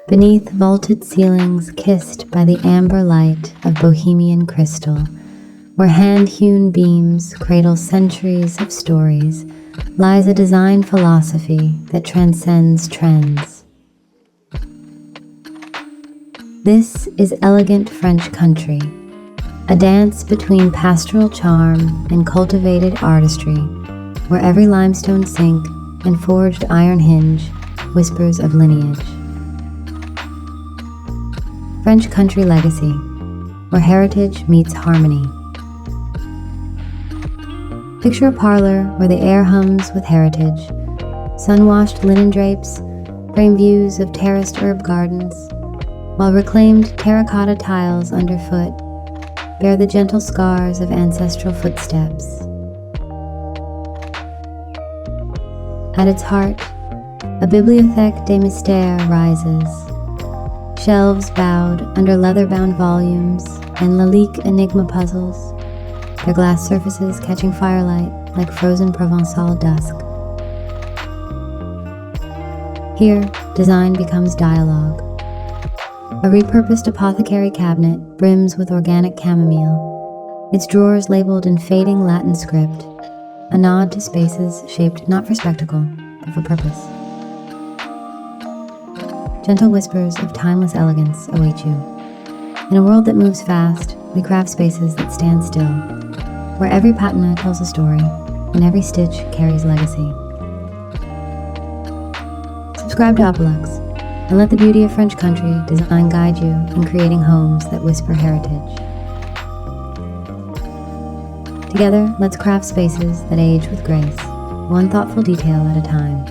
beneath vaulted ceilings kissed by the amber light of bohemian crystal, where hand-hewn beams cradle centuries of stories, lies a design philosophy that transcends trends. This is elegant French country, a dance between pastoral charm and cultivated artistry, where every limestone sink and forged iron hinge whispers of lineage. French country legacy, where heritage meets harmony. Picture a parlor where the air hums with heritage, sun-washed linen drapes frame views of terraced herb gardens, while reclaimed terracotta tiles underfoot bear the gentle scars of ancestral footsteps. At its heart, a Bibliothèque des Mystères rises, shelves bowed under leather-bound volumes and Lalique enigma puzzles, their glass surfaces catching firelight like frozen Provençal dusk. Here, design becomes dialogue. A repurposed apothecary cabinet brims with organic chamomile, its drawers labeled in fading Latin script, a nod to spaces shaped not for spectacle, but for purpose. Gentle whispers of timeless elegance await you. In a world that moves fast, we craft spaces that stand still, where every patina tells a story and every stitch carries legacy. Subscribe to Opulux and let the beauty of French country design guide you in creating homes that whisper heritage. Together, let's craft spaces that age with grace, one thoughtful detail at a time.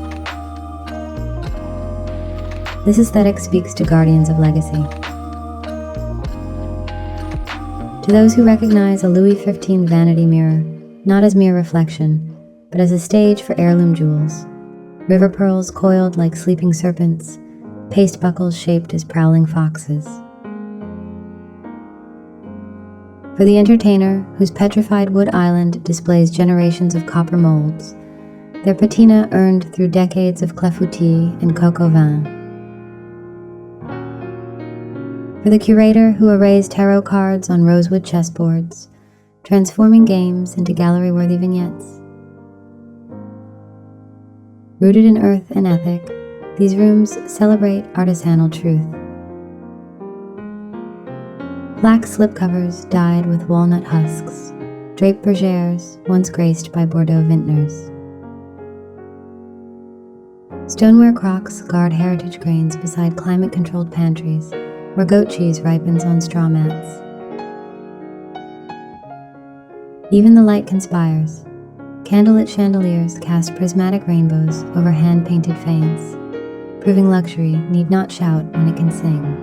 This aesthetic speaks to guardians of legacy. To those who recognize a Louis XV vanity mirror, not as mere reflection, but as a stage for heirloom jewels, river pearls coiled like sleeping serpents, paste buckles shaped as prowling foxes. For the entertainer whose petrified wood island displays generations of copper molds, their patina earned through decades of clafoutis and coq au vin. For the curator who arrays tarot cards on rosewood chessboards, transforming games into gallery-worthy vignettes. Rooted in earth and ethic, these rooms celebrate artisanal truth. Black slipcovers dyed with walnut husks, draped bergères once graced by Bordeaux vintners. Stoneware crocks guard heritage grains beside climate-controlled pantries, where goat cheese ripens on straw mats. Even the light conspires. Candlelit chandeliers cast prismatic rainbows over hand-painted faience, proving luxury need not shout when it can sing.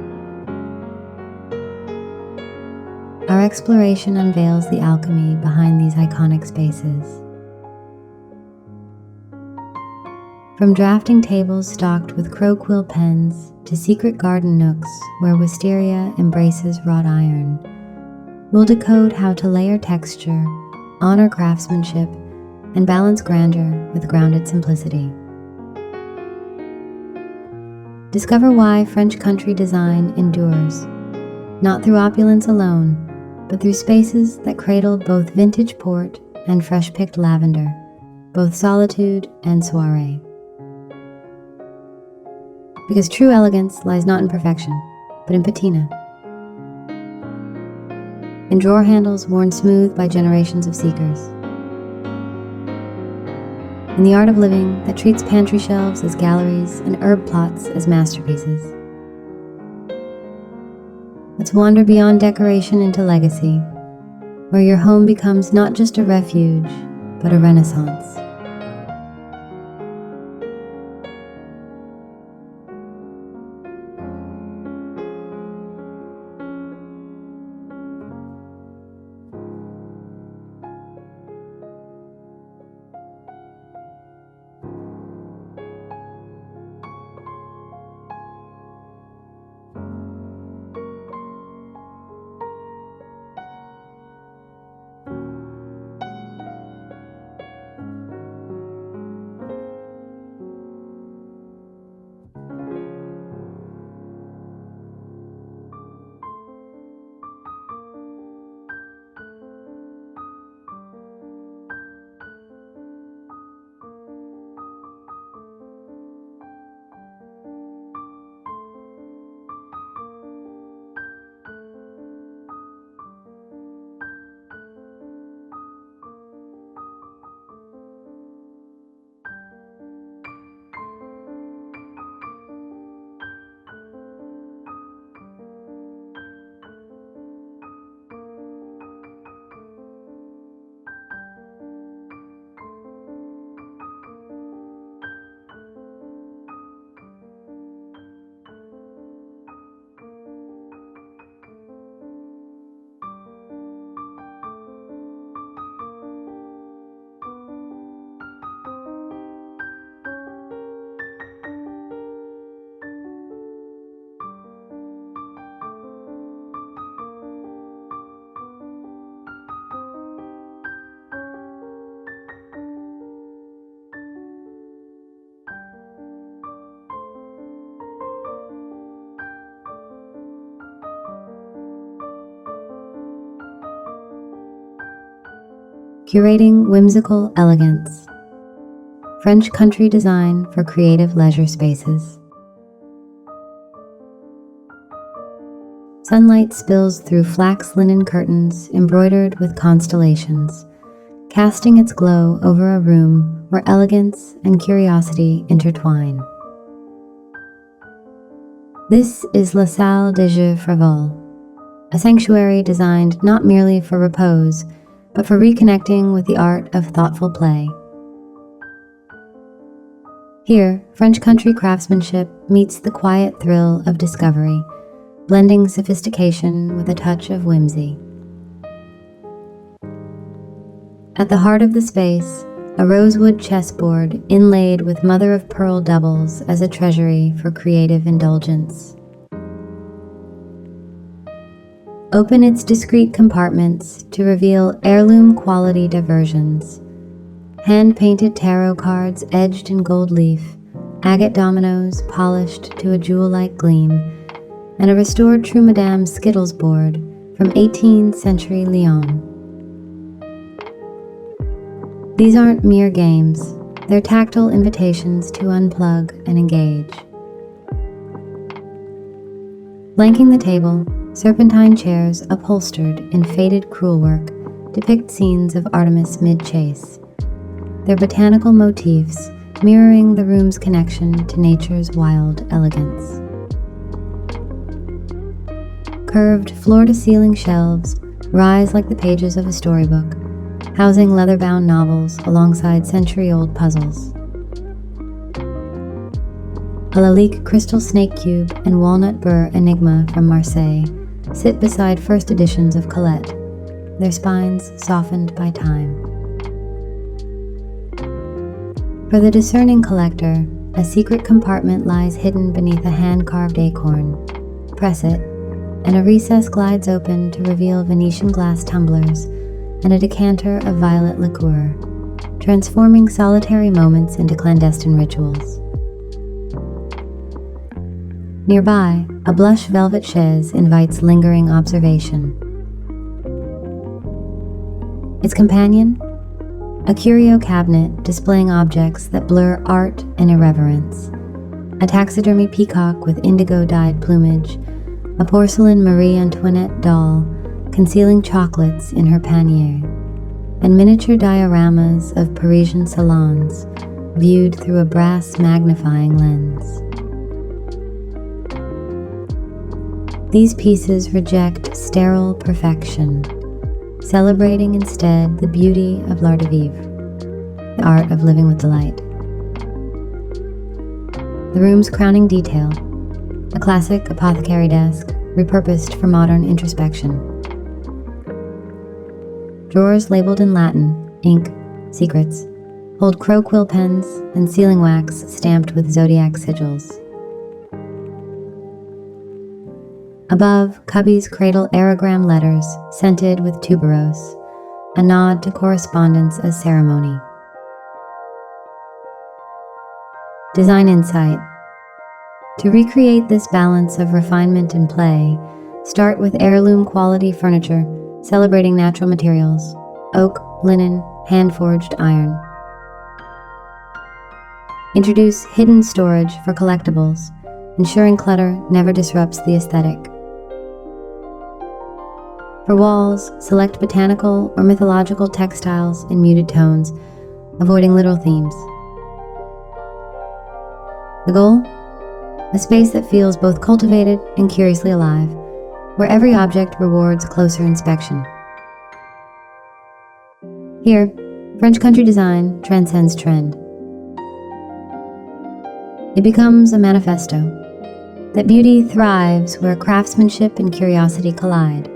Our exploration unveils the alchemy behind these iconic spaces. From drafting tables stocked with crow quill pens to secret garden nooks where wisteria embraces wrought iron, we'll decode how to layer texture, honor craftsmanship, and balance grandeur with grounded simplicity. Discover why French country design endures, not through opulence alone, but through spaces that cradle both vintage port and fresh-picked lavender, both solitude and soiree. Because true elegance lies not in perfection, but in patina. In drawer handles worn smooth by generations of seekers. In the art of living that treats pantry shelves as galleries and herb plots as masterpieces. Let's wander beyond decoration into legacy, where your home becomes not just a refuge, but a renaissance. Curating whimsical elegance. French country design for creative leisure spaces. Sunlight spills through flax linen curtains embroidered with constellations, casting its glow over a room where elegance and curiosity intertwine. This is La Salle des Jeux Frivoles, a sanctuary designed not merely for repose, but for reconnecting with the art of thoughtful play. Here, French country craftsmanship meets the quiet thrill of discovery, blending sophistication with a touch of whimsy. At the heart of the space, a rosewood chessboard inlaid with mother-of-pearl doubles as a treasury for creative indulgence. Open its discreet compartments to reveal heirloom quality diversions. Hand-painted tarot cards edged in gold leaf, agate dominoes polished to a jewel-like gleam, and a restored True Madame Skittles board from 18th century Lyon. These aren't mere games, they're tactile invitations to unplug and engage. Flanking the table, serpentine chairs upholstered in faded crewelwork depict scenes of Artemis mid-chase, their botanical motifs mirroring the room's connection to nature's wild elegance. Curved floor-to-ceiling shelves rise like the pages of a storybook, housing leather-bound novels alongside century-old puzzles. A Lalique crystal snake cube and walnut burr enigma from Marseille sit beside first editions of Colette, their spines softened by time. For the discerning collector, a secret compartment lies hidden beneath a hand-carved acorn. Press it, and a recess glides open to reveal Venetian glass tumblers and a decanter of violet liqueur, transforming solitary moments into clandestine rituals. Nearby, a blush velvet chaise invites lingering observation. Its companion? A curio cabinet displaying objects that blur art and irreverence. A taxidermy peacock with indigo-dyed plumage, a porcelain Marie Antoinette doll concealing chocolates in her pannier, and miniature dioramas of Parisian salons viewed through a brass magnifying lens. These pieces reject sterile perfection, celebrating instead the beauty of l'art de vivre, the art of living with delight. The room's crowning detail, a classic apothecary desk repurposed for modern introspection. Drawers labeled in Latin, ink, secrets, hold crow quill pens and sealing wax stamped with zodiac sigils. Above, cubby's cradle aerogram letters scented with tuberose, a nod to correspondence as ceremony. Design insight. To recreate this balance of refinement and play, start with heirloom quality furniture, celebrating natural materials, oak, linen, hand-forged iron. Introduce hidden storage for collectibles, ensuring clutter never disrupts the aesthetic. For walls, select botanical or mythological textiles in muted tones, avoiding literal themes. The goal? A space that feels both cultivated and curiously alive, where every object rewards closer inspection. Here, French country design transcends trend. It becomes a manifesto that beauty thrives where craftsmanship and curiosity collide.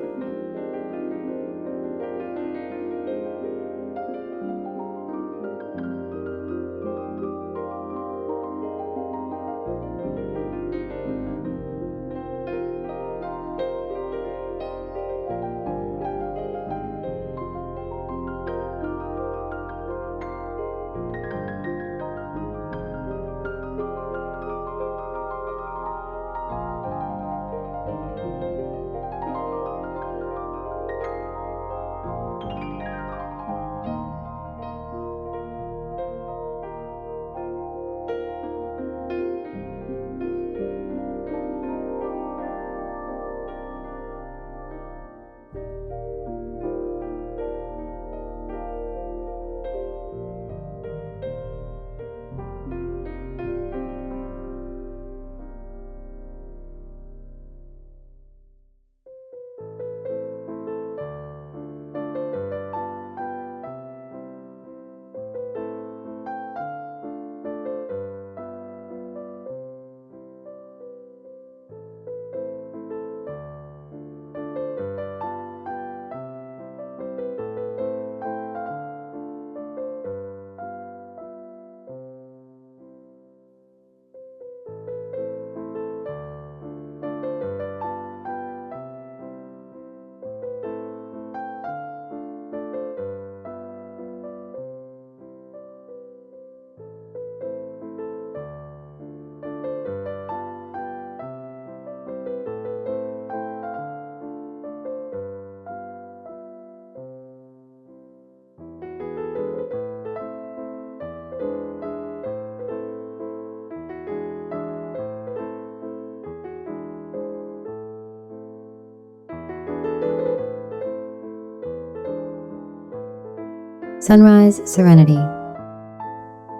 Sunrise Serenity,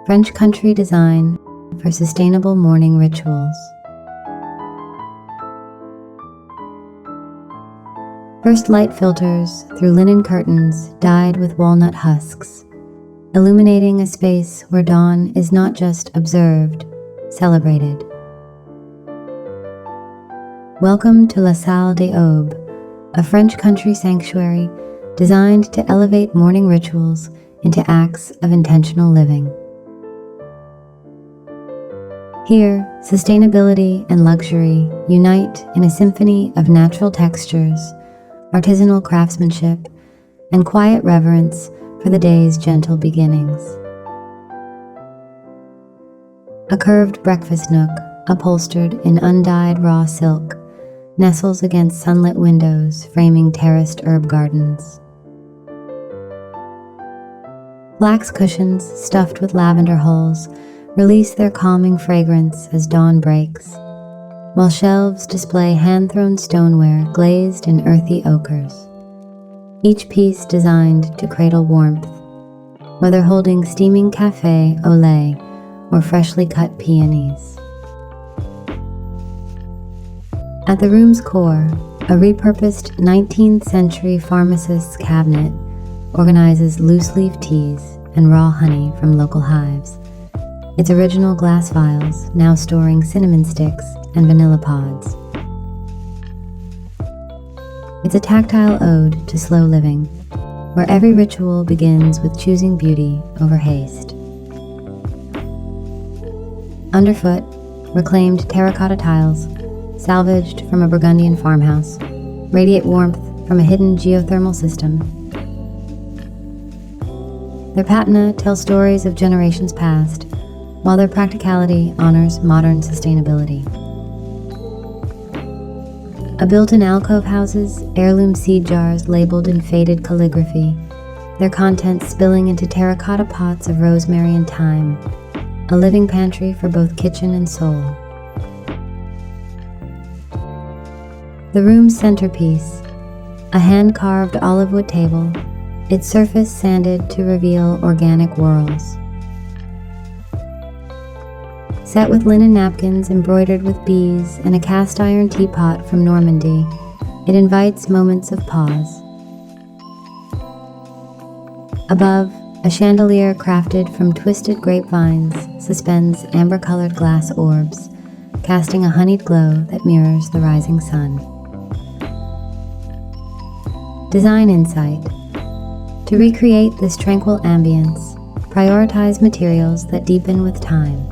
French country design for sustainable morning rituals. First light filters through linen curtains dyed with walnut husks, illuminating a space where dawn is not just observed, celebrated. Welcome to La Salle des Aubes, a French country sanctuary designed to elevate morning rituals into acts of intentional living. Here, sustainability and luxury unite in a symphony of natural textures, artisanal craftsmanship, and quiet reverence for the day's gentle beginnings. A curved breakfast nook, upholstered in undyed raw silk, nestles against sunlit windows framing terraced herb gardens. Flax cushions stuffed with lavender hulls release their calming fragrance as dawn breaks, while shelves display hand-thrown stoneware glazed in earthy ochres, each piece designed to cradle warmth, whether holding steaming café au lait or freshly cut peonies. At the room's core, a repurposed 19th century pharmacist's cabinet organizes loose-leaf teas and raw honey from local hives, its original glass vials now storing cinnamon sticks and vanilla pods. It's a tactile ode to slow living, where every ritual begins with choosing beauty over haste. Underfoot, reclaimed terracotta tiles, salvaged from a Burgundian farmhouse, radiate warmth from a hidden geothermal system. Their patina tells stories of generations past, while their practicality honors modern sustainability. A built-in alcove houses heirloom seed jars labeled in faded calligraphy, their contents spilling into terracotta pots of rosemary and thyme, a living pantry for both kitchen and soul. The room's centerpiece, a hand-carved olive wood table, its surface sanded to reveal organic whorls. Set with linen napkins embroidered with bees and a cast-iron teapot from Normandy, it invites moments of pause. Above, a chandelier crafted from twisted grapevines suspends amber-colored glass orbs, casting a honeyed glow that mirrors the rising sun. Design insight. To recreate this tranquil ambience, prioritize materials that deepen with time,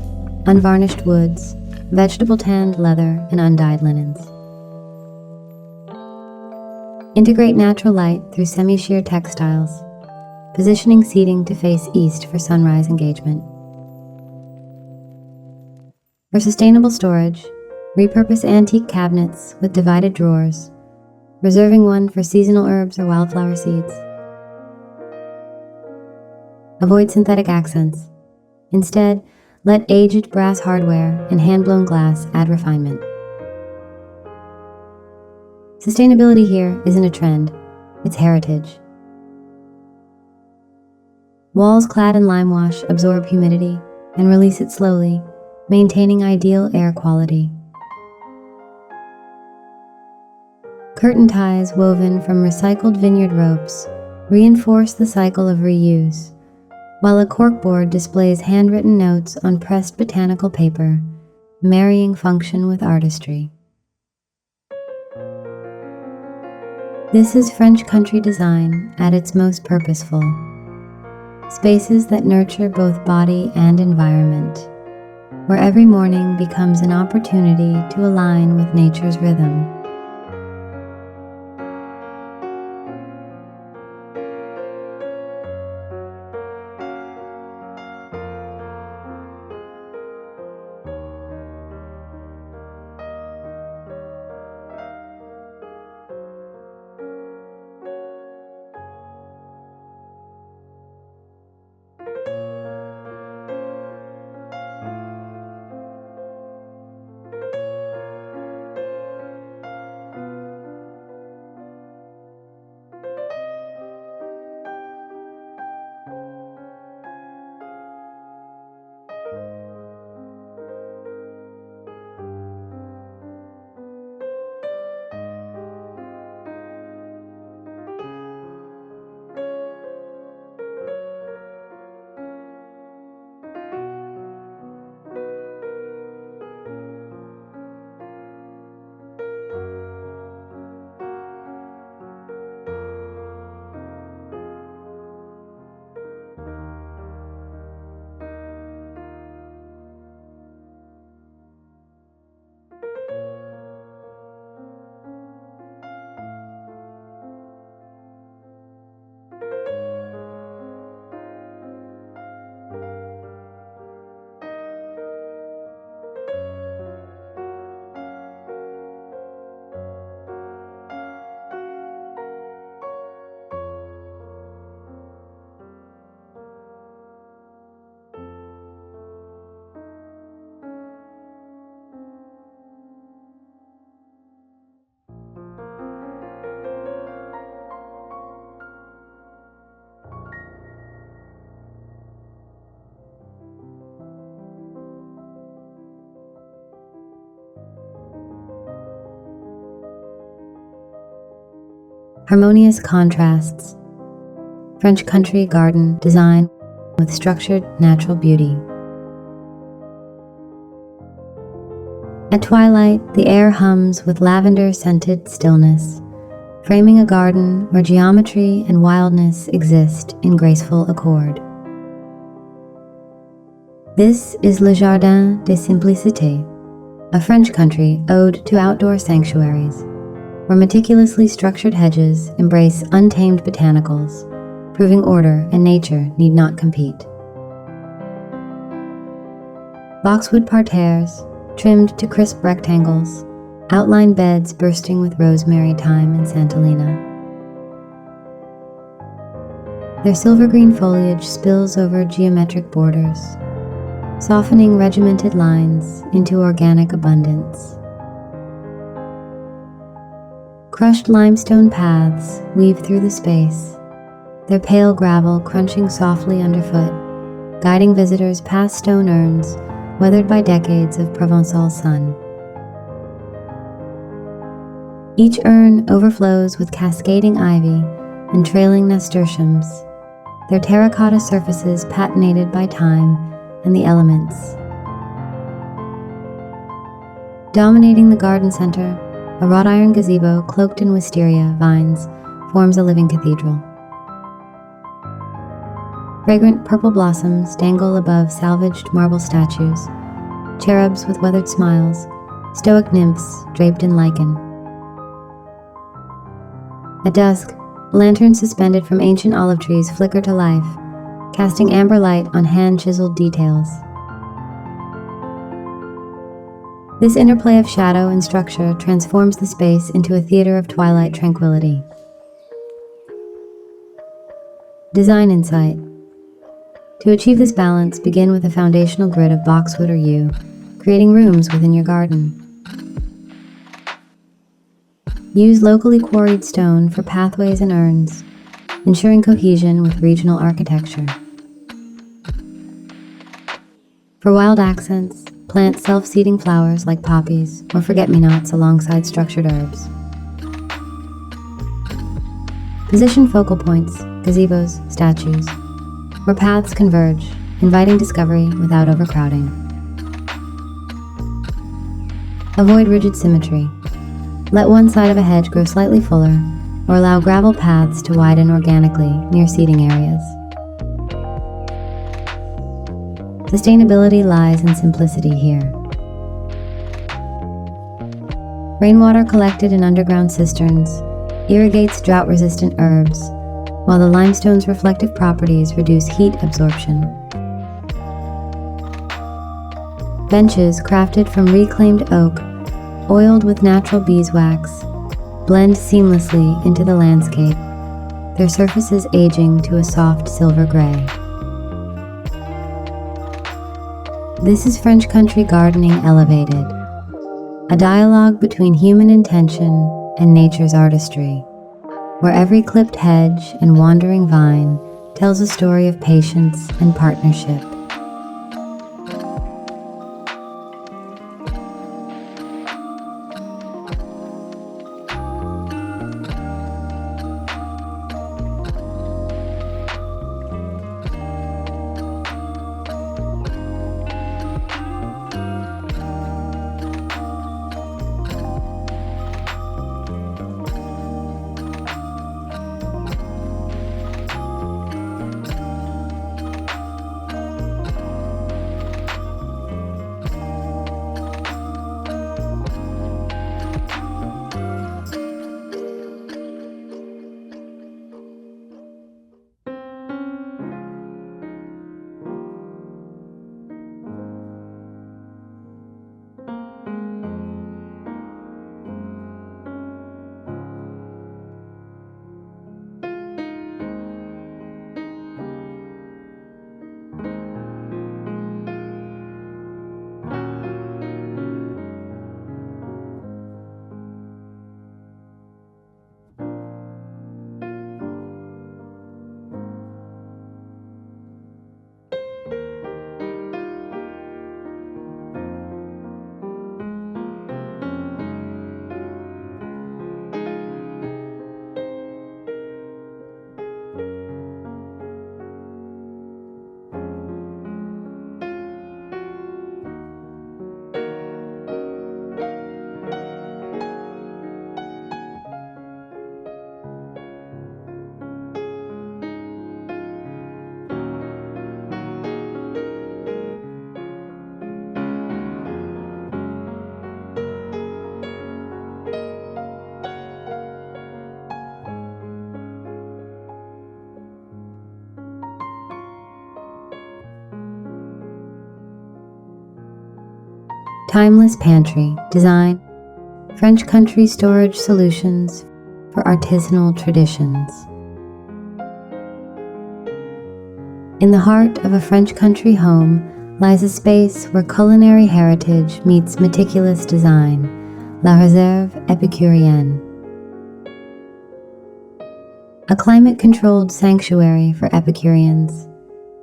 unvarnished woods, vegetable-tanned leather, and undyed linens. Integrate natural light through semi-sheer textiles, positioning seating to face east for sunrise engagement. For sustainable storage, repurpose antique cabinets with divided drawers, reserving one for seasonal herbs or wildflower seeds. Avoid synthetic accents. Instead, let aged brass hardware and hand-blown glass add refinement. Sustainability here isn't a trend, it's heritage. Walls clad in lime wash absorb humidity and release it slowly, maintaining ideal air quality. Curtain ties woven from recycled vineyard ropes reinforce the cycle of reuse, while a corkboard displays handwritten notes on pressed botanical paper, marrying function with artistry. This is French country design at its most purposeful. Spaces that nurture both body and environment, where every morning becomes an opportunity to align with nature's rhythm. Harmonious contrasts. French country garden design with structured natural beauty. At twilight, the air hums with lavender-scented stillness, framing a garden where geometry and wildness exist in graceful accord. This is Le Jardin des Simplicités, a French country ode to outdoor sanctuaries, where meticulously structured hedges embrace untamed botanicals, proving order and nature need not compete. Boxwood parterres, trimmed to crisp rectangles, outline beds bursting with rosemary, thyme, and santolina. Their silver-green foliage spills over geometric borders, softening regimented lines into organic abundance. Crushed limestone paths weave through the space, their pale gravel crunching softly underfoot, guiding visitors past stone urns weathered by decades of Provençal sun. Each urn overflows with cascading ivy and trailing nasturtiums, their terracotta surfaces patinated by time and the elements. Dominating the garden center, a wrought iron gazebo cloaked in wisteria vines forms a living cathedral. Fragrant purple blossoms dangle above salvaged marble statues, cherubs with weathered smiles, stoic nymphs draped in lichen. At dusk, lanterns suspended from ancient olive trees flicker to life, casting amber light on hand-chiseled details. This interplay of shadow and structure transforms the space into a theater of twilight tranquility. Design insight. To achieve this balance, begin with a foundational grid of boxwood or yew, creating rooms within your garden. Use locally quarried stone for pathways and urns, ensuring cohesion with regional architecture. For wild accents, plant self-seeding flowers like poppies or forget-me-nots alongside structured herbs. Position focal points, gazebos, statues, where paths converge, inviting discovery without overcrowding. Avoid rigid symmetry. Let one side of a hedge grow slightly fuller, or allow gravel paths to widen organically near seating areas. Sustainability lies in simplicity here. Rainwater collected in underground cisterns irrigates drought-resistant herbs, while the limestone's reflective properties reduce heat absorption. Benches crafted from reclaimed oak, oiled with natural beeswax, blend seamlessly into the landscape, their surfaces aging to a soft silver gray. This is French country gardening elevated, a dialogue between human intention and nature's artistry, where every clipped hedge and wandering vine tells a story of patience and partnership. Timeless Pantry, design, French country storage solutions for artisanal traditions. In the heart of a French country home lies a space where culinary heritage meets meticulous design, La Réserve Épicurienne. A climate-controlled sanctuary for Epicureans,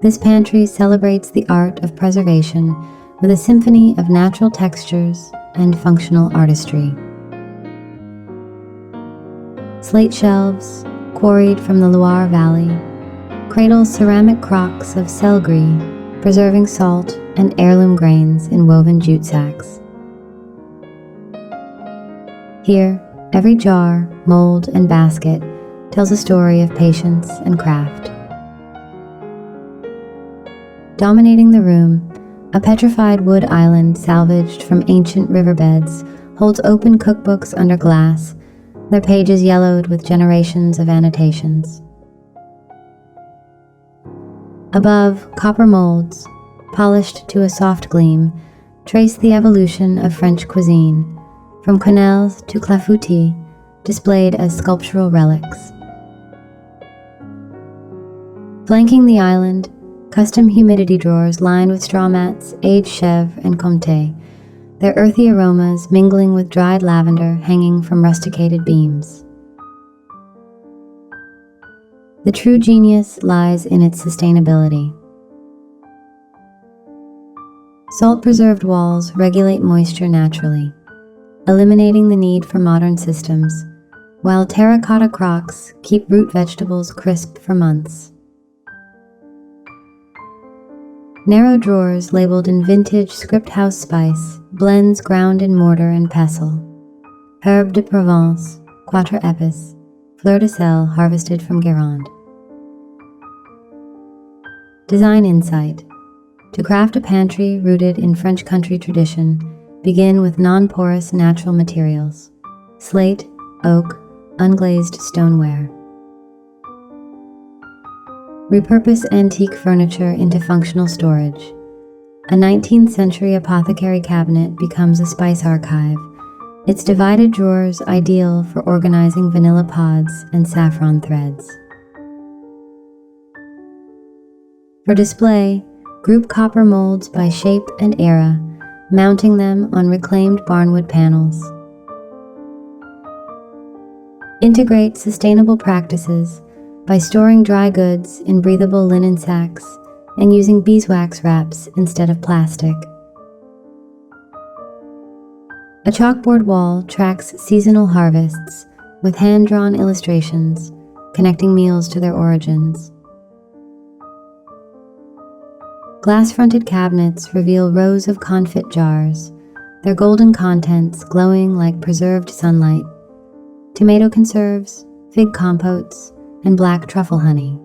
this pantry celebrates the art of preservation with a symphony of natural textures and functional artistry. Slate shelves, quarried from the Loire Valley, cradle ceramic crocks of sel gris, preserving salt and heirloom grains in woven jute sacks. Here, every jar, mold, and basket tells a story of patience and craft. Dominating the room, a petrified wood island salvaged from ancient riverbeds holds open cookbooks under glass, their pages yellowed with generations of annotations. Above, copper molds, polished to a soft gleam, trace the evolution of French cuisine, from quenelles to clafoutis, displayed as sculptural relics. Flanking the island, custom humidity drawers lined with straw mats, aged chèvre and comté, their earthy aromas mingling with dried lavender hanging from rusticated beams. The true genius lies in its sustainability. Salt-preserved walls regulate moisture naturally, eliminating the need for modern systems, while terracotta crocks keep root vegetables crisp for months. Narrow drawers labeled in vintage script house spice, blends ground in mortar and pestle, herbe de Provence, quatre épices, fleur de sel harvested from Gironde. Design insight. To craft a pantry rooted in French country tradition, begin with non-porous natural materials, slate, oak, unglazed stoneware. Repurpose antique furniture into functional storage. A 19th century apothecary cabinet becomes a spice archive, its divided drawers ideal for organizing vanilla pods and saffron threads. For display, group copper molds by shape and era, mounting them on reclaimed barnwood panels. Integrate sustainable practices by storing dry goods in breathable linen sacks and using beeswax wraps instead of plastic. A chalkboard wall tracks seasonal harvests with hand-drawn illustrations connecting meals to their origins. Glass-fronted cabinets reveal rows of confit jars, their golden contents glowing like preserved sunlight, tomato conserves, fig compotes, and black truffle honey.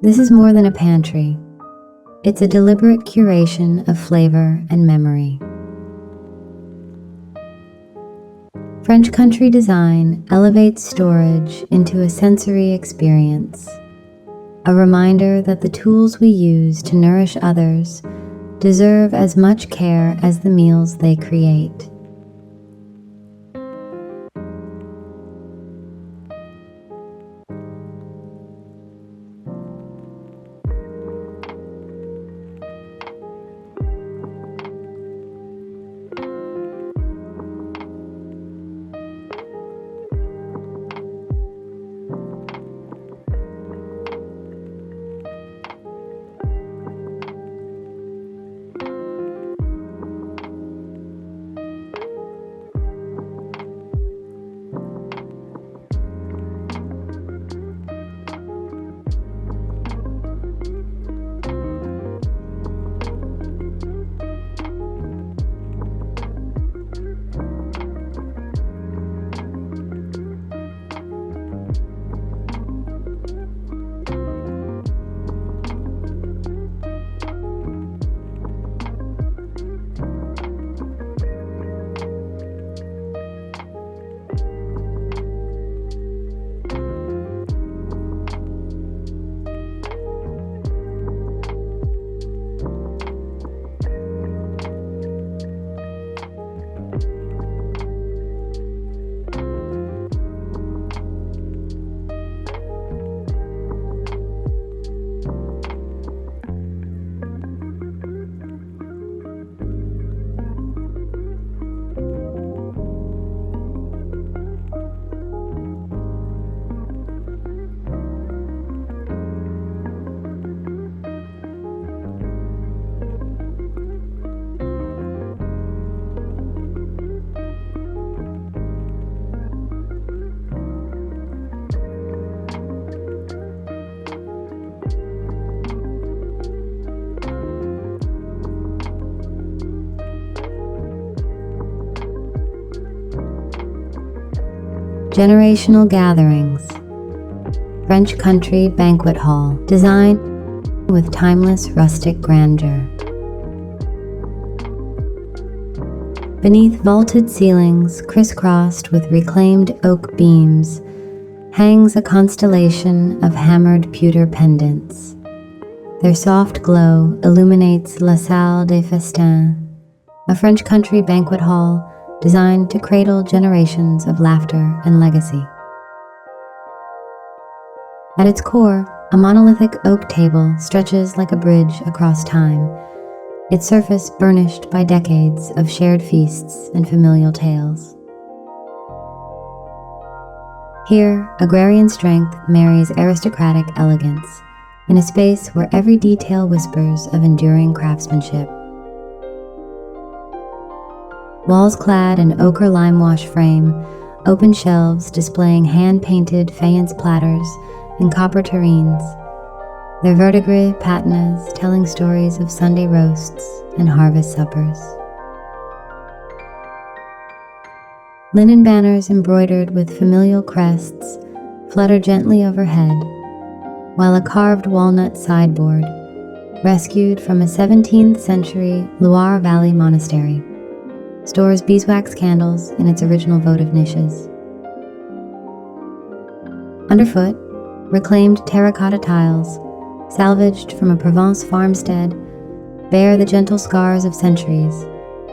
This is more than a pantry. It's a deliberate curation of flavor and memory. French country design elevates storage into a sensory experience, a reminder that the tools we use to nourish others deserve as much care as the meals they create. Generational gatherings. French country banquet hall, designed with timeless rustic grandeur. Beneath vaulted ceilings, crisscrossed with reclaimed oak beams, hangs a constellation of hammered pewter pendants. Their soft glow illuminates La Salle des Festins, a French country banquet hall designed to cradle generations of laughter and legacy. At its core, a monolithic oak table stretches like a bridge across time, its surface burnished by decades of shared feasts and familial tales. Here, agrarian strength marries aristocratic elegance, in a space where every detail whispers of enduring craftsmanship. Walls clad in ochre limewash frame, open shelves displaying hand-painted faience platters and copper terrines, their verdigris patinas telling stories of Sunday roasts and harvest suppers. Linen banners embroidered with familial crests flutter gently overhead, while a carved walnut sideboard, rescued from a 17th century Loire Valley monastery, stores beeswax candles in its original votive niches. Underfoot, reclaimed terracotta tiles, salvaged from a Provence farmstead, bear the gentle scars of centuries,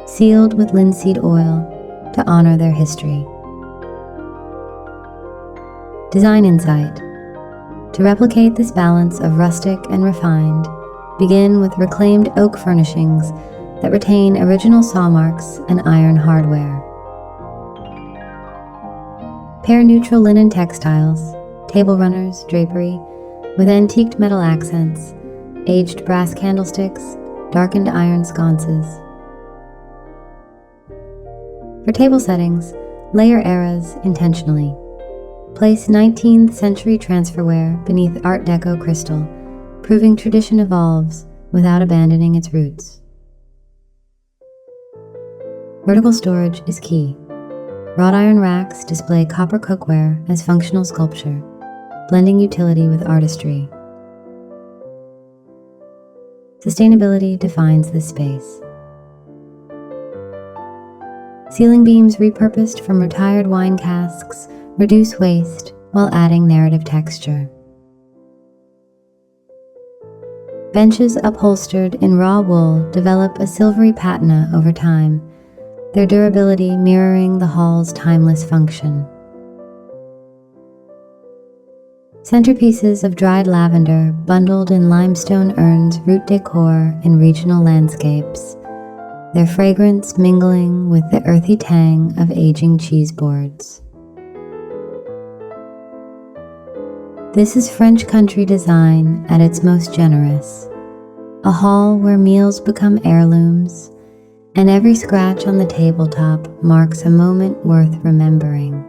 sealed with linseed oil to honor their history. Design insight. To replicate this balance of rustic and refined, begin with reclaimed oak furnishings that retain original sawmarks and iron hardware. Pair neutral linen textiles, table runners, drapery, with antiqued metal accents, aged brass candlesticks, darkened iron sconces. For table settings, layer eras intentionally. Place 19th century transferware beneath Art Deco crystal, proving tradition evolves without abandoning its roots. Vertical storage is key. Wrought iron racks display copper cookware as functional sculpture, blending utility with artistry. Sustainability defines this space. Ceiling beams repurposed from retired wine casks reduce waste while adding narrative texture. Benches upholstered in raw wool develop a silvery patina over time, their durability mirroring the hall's timeless function. Centerpieces of dried lavender bundled in limestone urns root decor in regional landscapes, their fragrance mingling with the earthy tang of aging cheese boards. This is French country design at its most generous, a hall where meals become heirlooms, and every scratch on the tabletop marks a moment worth remembering.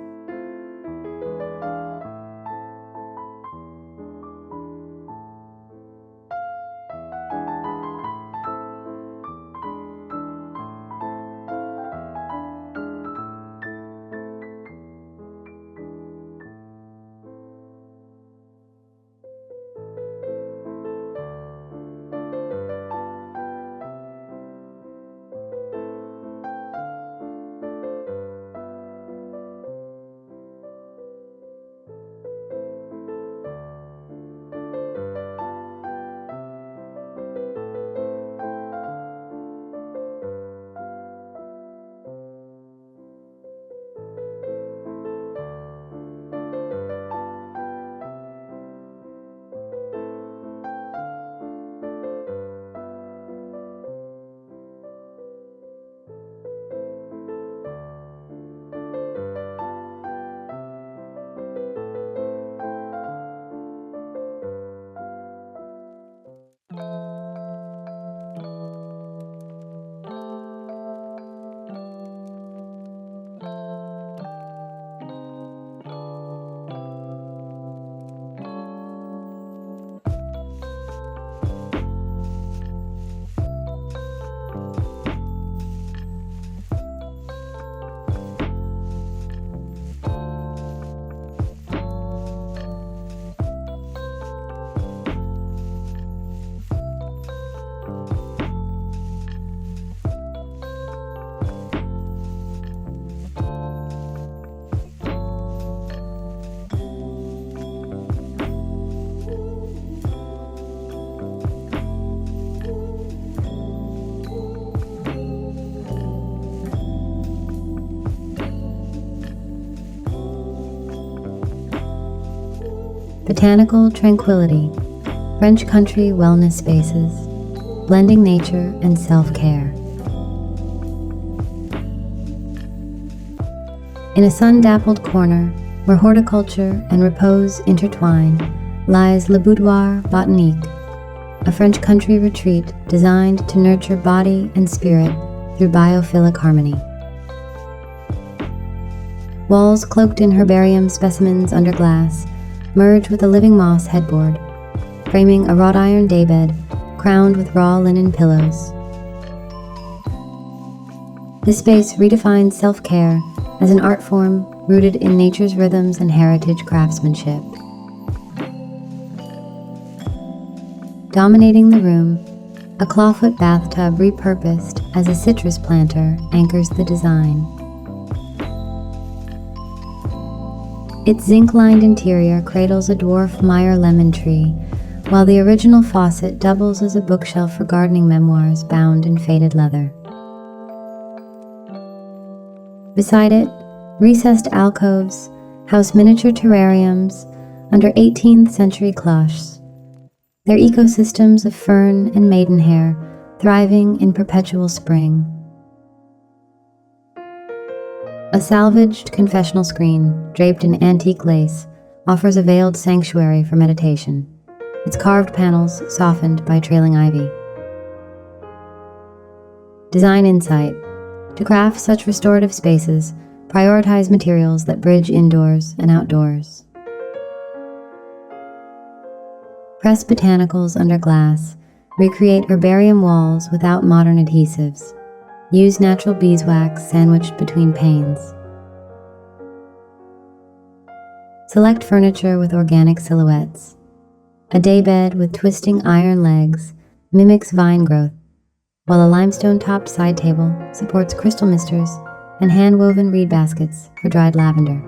Botanical tranquility, French country wellness spaces, blending nature and self-care. In a sun-dappled corner, where horticulture and repose intertwine, lies Le Boudoir Botanique, a French country retreat designed to nurture body and spirit through biophilic harmony. Walls cloaked in herbarium specimens under glass merge with a living moss headboard, framing a wrought iron daybed crowned with raw linen pillows. This space redefines self-care as an art form rooted in nature's rhythms and heritage craftsmanship. Dominating the room, a clawfoot bathtub repurposed as a citrus planter anchors the design. Its zinc-lined interior cradles a dwarf Meyer lemon tree, while the original faucet doubles as a bookshelf for gardening memoirs bound in faded leather. Beside it, recessed alcoves house miniature terrariums under 18th century cloches, their ecosystems of fern and maidenhair thriving in perpetual spring. A salvaged confessional screen draped in antique lace offers a veiled sanctuary for meditation, its carved panels softened by trailing ivy. Design insight. To craft such restorative spaces, prioritize materials that bridge indoors and outdoors. Press botanicals under glass, recreate herbarium walls without modern adhesives. Use natural beeswax sandwiched between panes. Select furniture with organic silhouettes. A daybed with twisting iron legs mimics vine growth, while a limestone-topped side table supports crystal misters and hand-woven reed baskets for dried lavender.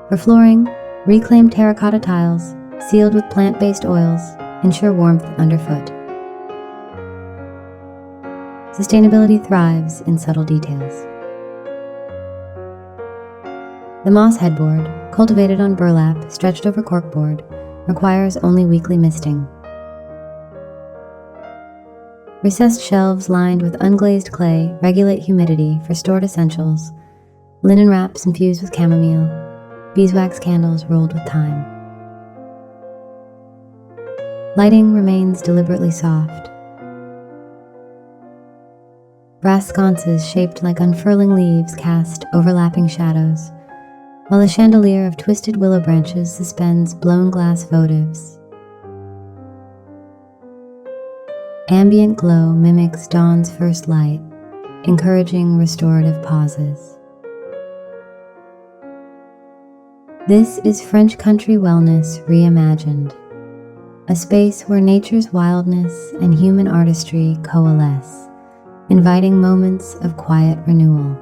For flooring, reclaimed terracotta tiles sealed with plant-based oils ensure warmth underfoot. Sustainability thrives in subtle details. The moss headboard, cultivated on burlap stretched over corkboard, requires only weekly misting. Recessed shelves lined with unglazed clay regulate humidity for stored essentials, linen wraps infused with chamomile, beeswax candles rolled with thyme. Lighting remains deliberately soft. Brass sconces shaped like unfurling leaves cast overlapping shadows, while a chandelier of twisted willow branches suspends blown glass votives. Ambient glow mimics dawn's first light, encouraging restorative pauses. This is French country wellness reimagined, a space where nature's wildness and human artistry coalesce, inviting moments of quiet renewal.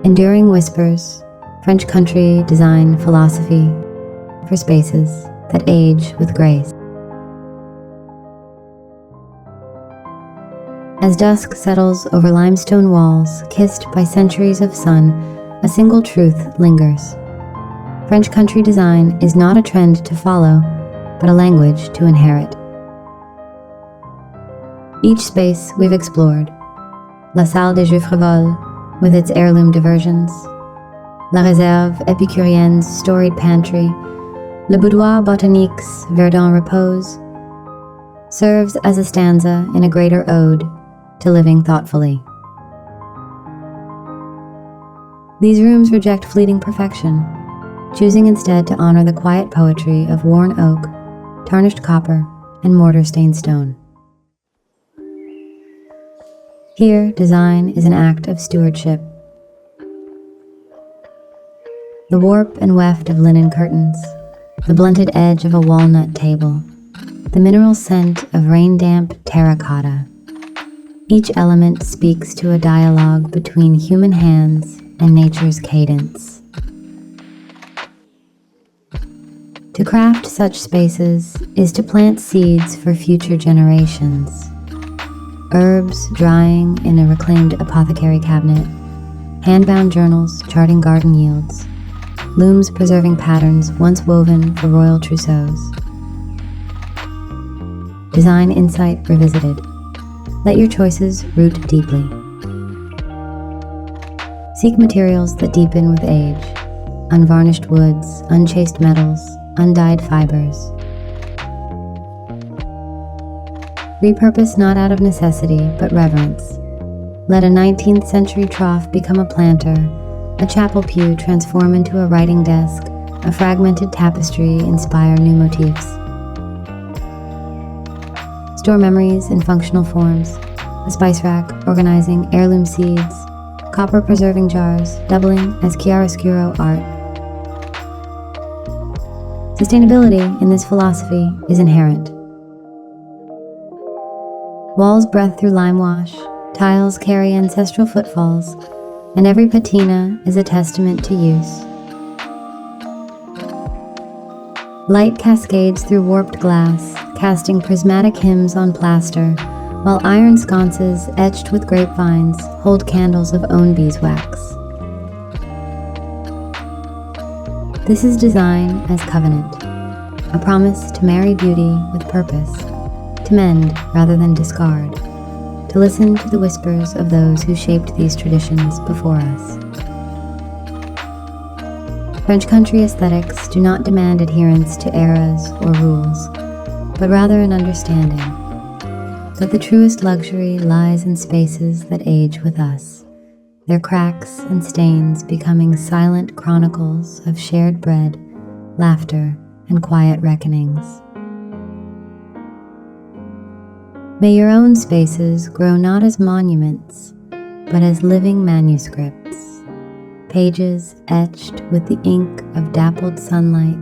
Enduring whispers, French country design philosophy for spaces that age with grace. As dusk settles over limestone walls kissed by centuries of sun, a single truth lingers. French country design is not a trend to follow, but a language to inherit. Each space we've explored, La Salle des Jeux Frivoles with its heirloom diversions, La Réserve Épicurienne's storied pantry, Le Boudoir Botanique's Verdun repose, serves as a stanza in a greater ode to living thoughtfully. These rooms reject fleeting perfection, choosing instead to honor the quiet poetry of worn oak, tarnished copper, and mortar-stained stone. Here, design is an act of stewardship. The warp and weft of linen curtains, the blunted edge of a walnut table, the mineral scent of rain-damp terracotta. Each element speaks to a dialogue between human hands and nature's cadence. To craft such spaces is to plant seeds for future generations. Herbs drying in a reclaimed apothecary cabinet, hand-bound journals charting garden yields, looms preserving patterns once woven for royal trousseaus. Design insight revisited. Let your choices root deeply. Seek materials that deepen with age, unvarnished woods, unchased metals, undyed fibers. Repurpose not out of necessity, but reverence. Let a 19th century trough become a planter, a chapel pew transform into a writing desk, a fragmented tapestry inspire new motifs. Store memories in functional forms, a spice rack organizing heirloom seeds, copper preserving jars doubling as chiaroscuro art. Sustainability in this philosophy is inherent. Walls breathe through lime wash, tiles carry ancestral footfalls, and every patina is a testament to use. Light cascades through warped glass, casting prismatic hymns on plaster, while iron sconces etched with grapevines hold candles of own beeswax. This is design as covenant, a promise to marry beauty with purpose, to mend rather than discard, to listen to the whispers of those who shaped these traditions before us. French country aesthetics do not demand adherence to eras or rules, but rather an understanding that the truest luxury lies in spaces that age with us, their cracks and stains becoming silent chronicles of shared bread, laughter, and quiet reckonings. May your own spaces grow not as monuments, but as living manuscripts, pages etched with the ink of dappled sunlight,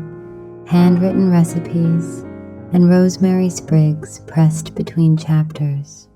handwritten recipes, and rosemary sprigs pressed between chapters.